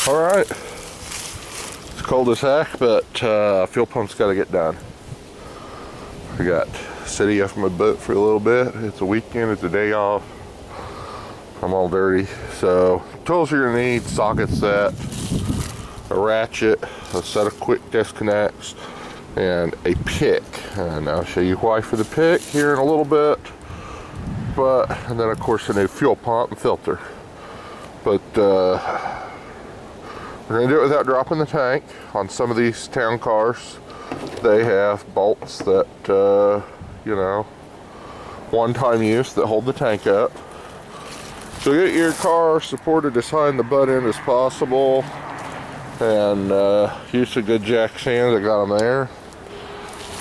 All right, it's cold as heck, but fuel pump's got to get done. I got city off my boat for a little bit. It's a weekend, it's a day off. I'm all dirty. So tools you're gonna need: socket set, a ratchet, a set of quick disconnects, and a pick. And I'll show you why for the pick here in a little bit. And then of course a new fuel pump and filter. But we're gonna do it without dropping the tank. On some of these town cars, they have bolts that, you know, one-time use that hold the tank up. So get your car supported as high in the butt end as possible, and use a good jack stand. I got them there,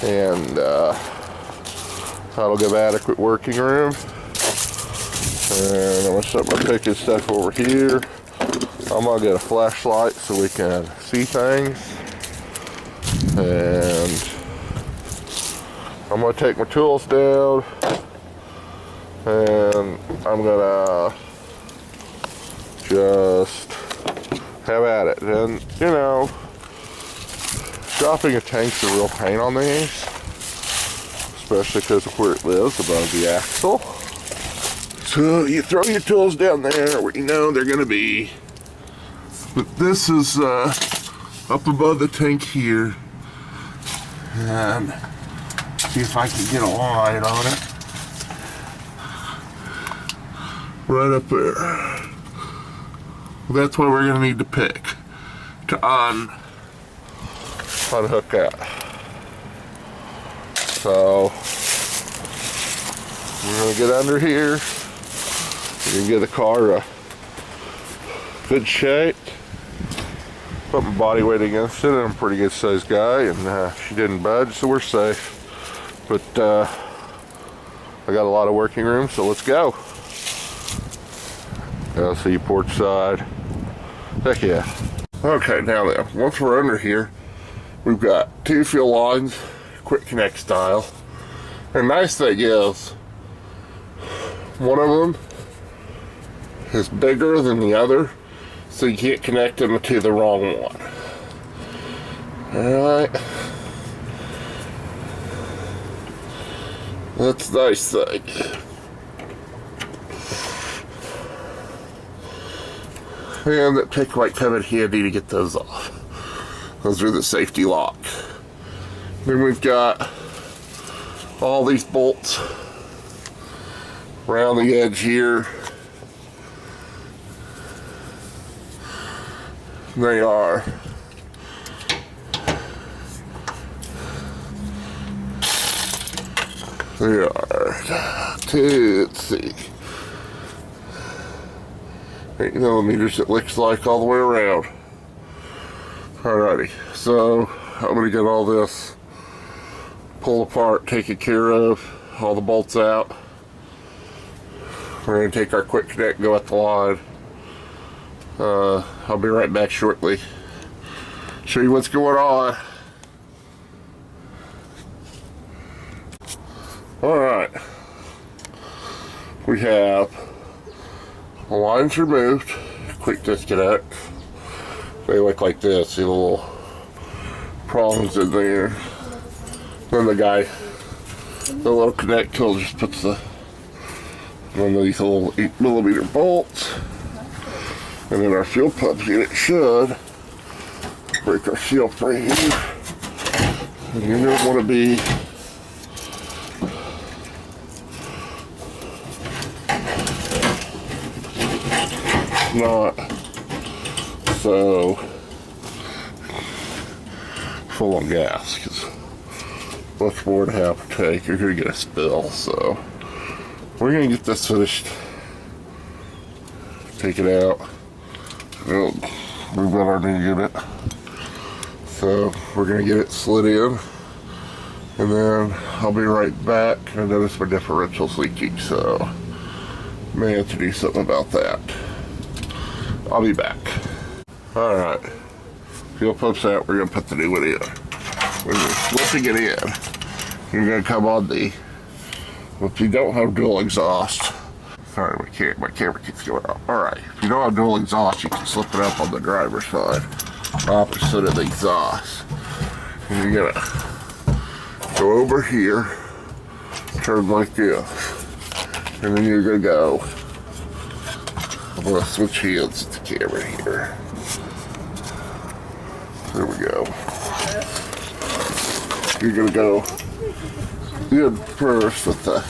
and that'll give adequate working room. And I'm gonna set my pick and stuff over here. I'm gonna get a flashlight so we can see things. And I'm gonna take my tools down, and I'm gonna just have at it. And you know, dropping a tank's a real pain on these, especially because of where it lives, above the axle. So you throw your tools down there where you know they're gonna be. But this is up above the tank here. And see if I can get a line on it. Right up there. Well, that's why we're gonna need the pick to unhook that. So we're gonna get under here. We can get the car good shape. Put my body weight against it. I'm a pretty good sized guy, and she didn't budge, so we're safe. But I got a lot of working room, so let's go. I'll see you porch side. Heck yeah. Okay, now then, once we're under here, we've got two fuel lines, quick connect style. And the nice thing is, one of them is bigger than the other, so you can't connect them to the wrong one. Alright. That's the nice thing. And that pick might come in handy to get those off. Those are the safety lock. Then we've got all these bolts around the edge here. They are two, let's see, 8 millimeters it looks like all the way around. Alrighty, so I'm gonna get all this pulled apart, taken care of, all the bolts out. We're gonna take our quick connect, go at the line. I'll be right back shortly. Show you what's going on. Alright. We have the lines removed, quick disconnect. They look like this, see the little prongs in there. Then the little connect tool just puts one of these little 8 millimeter bolts. And then our fuel pump unit should break our seal right here. And you don't want to be not so full on gas, because much more to have to take. You're going to get a spill. So we're going to get this finished. Take it out. We've got our new unit, so we're gonna get it slid in, and then I'll be right back. I noticed my differential's leaking, so may have to do something about that. I'll be back. Alright, fuel pump's out. We're gonna put the new one in. We're slipping it in. You're gonna come on if you don't have dual exhaust, Alright, my camera keeps going out. Alright, if you don't have dual exhaust, you can slip it up on the driver's side, opposite of the exhaust. And you're gonna go over here, turn like this, and then you're gonna go. I'm gonna switch hands with the camera here. There we go. You're gonna go in first with the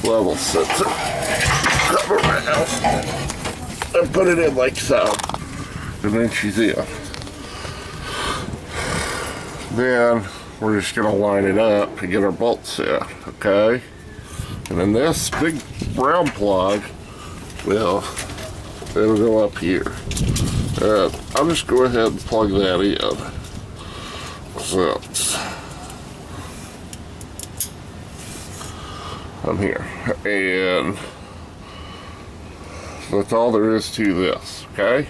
level sensor. Come around and put it in like so. And then she's in. Then we're just gonna line it up and get our bolts set, okay? And then this big brown plug it'll go up here. I'll just go ahead and plug that in. Since I'm here. And that's all there is to this, okay?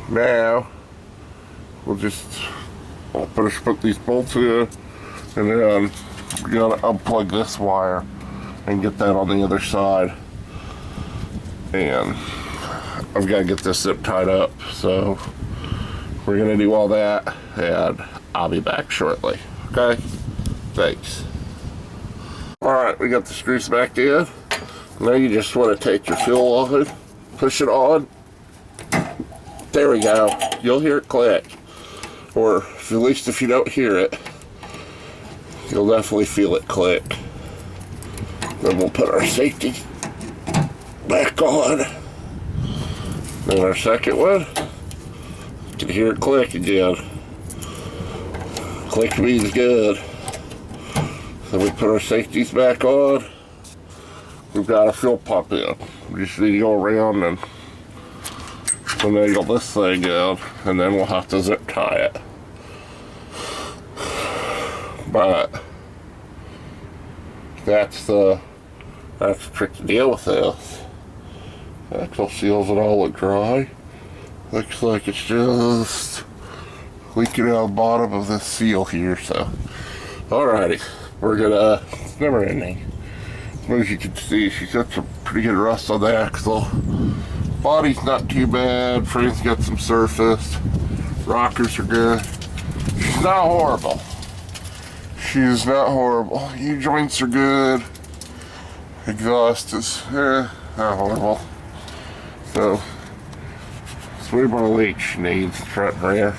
Now, I'll put these bolts in, and then we're gonna unplug this wire and get that on the other side. And I've got to get this zip tied up, so we're gonna do all that, and I'll be back shortly. Okay? Thanks. Alright, we got the screws back in. Now you just want to take your fill on, push it on. There we go. You'll hear it click. Or at least if you don't hear it, you'll definitely feel it click. Then we'll put our safety back on. Then our second one, you can hear it click again. Click means good. Then we put our safeties back on. We've got a fuel pump in. We just need to go around and finagle this thing in, and then we'll have to zip tie it. But that's the trick to deal with this. Axle seals it all look dry. Looks like it's just leaking out the bottom of this seal here, so. Alrighty, we're gonna, it's never ending. As you can see, she's got some pretty good rust on the axle. Body's not too bad, frame's got some surface. Rockers are good. She's not horrible. She's not horrible. U-joints are good. Exhaust is, not horrible. So way more leak she needs front and rear.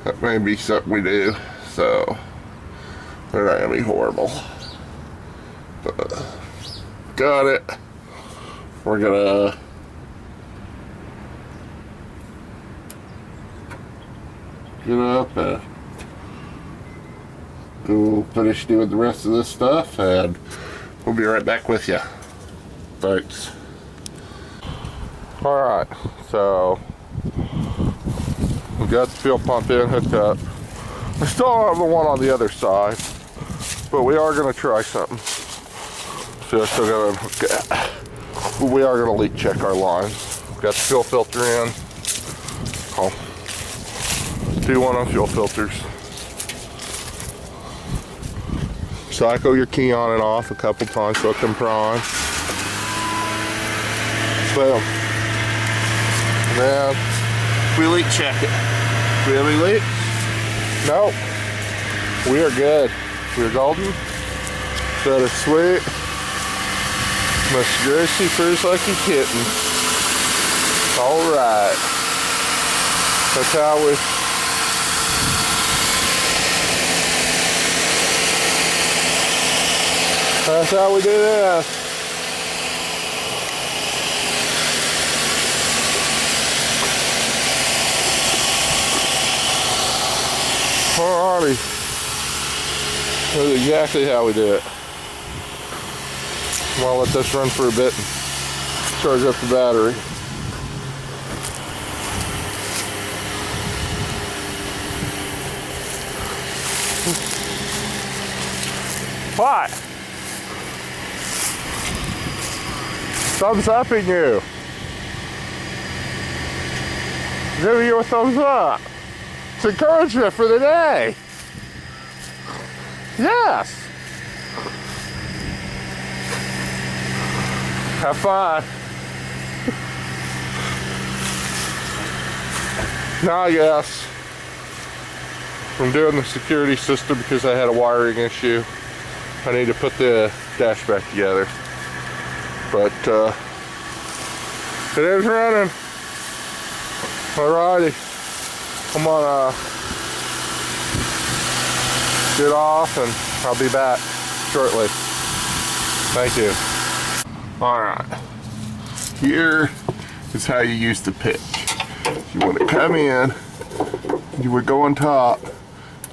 That may be something we do, so they're not gonna be horrible. But, got it. We're gonna get up and go finish doing the rest of this stuff, and we'll be right back with you. Thanks. Alright, so we got the fuel pump in, hooked up. We still don't have the one on the other side, but we are going to try something. So we are going to leak check our lines. We've got the fuel filter in. Do one on fuel filters. Cycle your key on and off a couple times so it can prime. Boom. And then we leak check it. Do we have any leaks? Nope. We are good. We're golden. That is sweet. Mr. Gracie purrs like a kitten. Alright. That's how we do this. Alrighty. That's exactly how we do it. I'm gonna let this run for a bit and charge up the battery. What? Thumbs upping you. Give you a thumbs up. It's encouragement for the day. Yes. Have fun. Now, yes, I'm doing the security system because I had a wiring issue. I need to put the dash back together. But it is running. Alrighty. I'm gonna get off and I'll be back shortly. Thank you. Alright. Here is how you use the pick. You want to come in, you would go on top,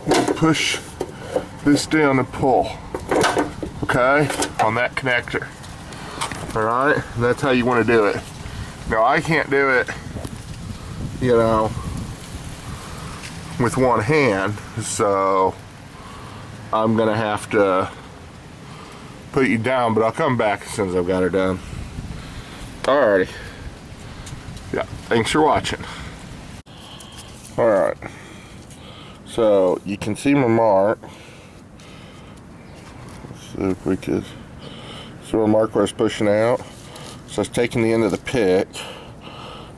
and push this down and pull. Okay? On that connector. Alright? That's how you want to do it. Now I can't do it, you know, with one hand, so I'm gonna have to put you down, but I'll come back as soon as I've got her done. Alrighty. Yeah, thanks for watching. Alright. So you can see my mark. Let's see if we could see my mark where I was pushing out. So I was taking the end of the pick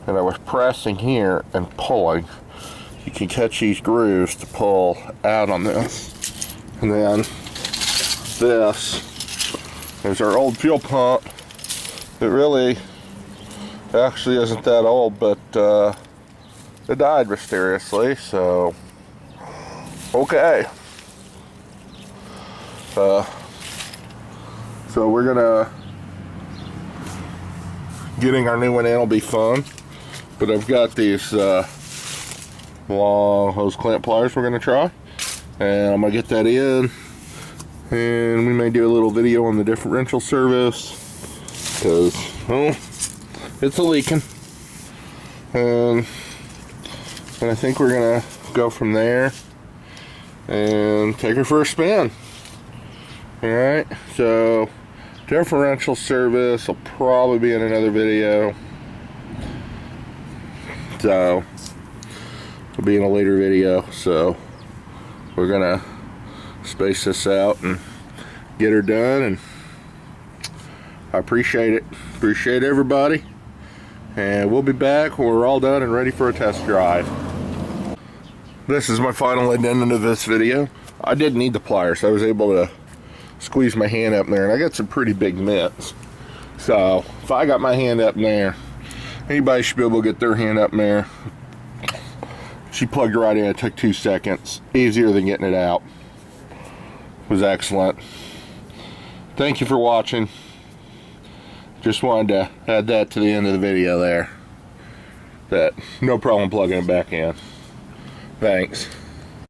and I was pressing here and pulling. You can catch these grooves to pull out on this. And then this is our old fuel pump. It really actually isn't that old, but it died mysteriously, so okay. So we're gonna getting our new one in will be fun, but I've got these long hose clamp pliers we're gonna try, and I'm gonna get that in, and we may do a little video on the differential service because it's a leaking, and I think we're gonna go from there and take her for a spin. Alright, so differential service will probably be in another video, so it'll be in a later video. So we're gonna space this out and get her done, and I appreciate it. Appreciate everybody, and we'll be back when we're all done and ready for a test drive. This is my final addendum to this video. I did need the pliers, so I was able to squeeze my hand up there, and I got some pretty big mitts. So if I got my hand up in there, anybody should be able to get their hand up in there. She plugged right in. It took 2 seconds. Easier than getting it out. It was excellent. Thank you for watching. Just wanted to add that to the end of the video there. That no problem plugging it back in. Thanks.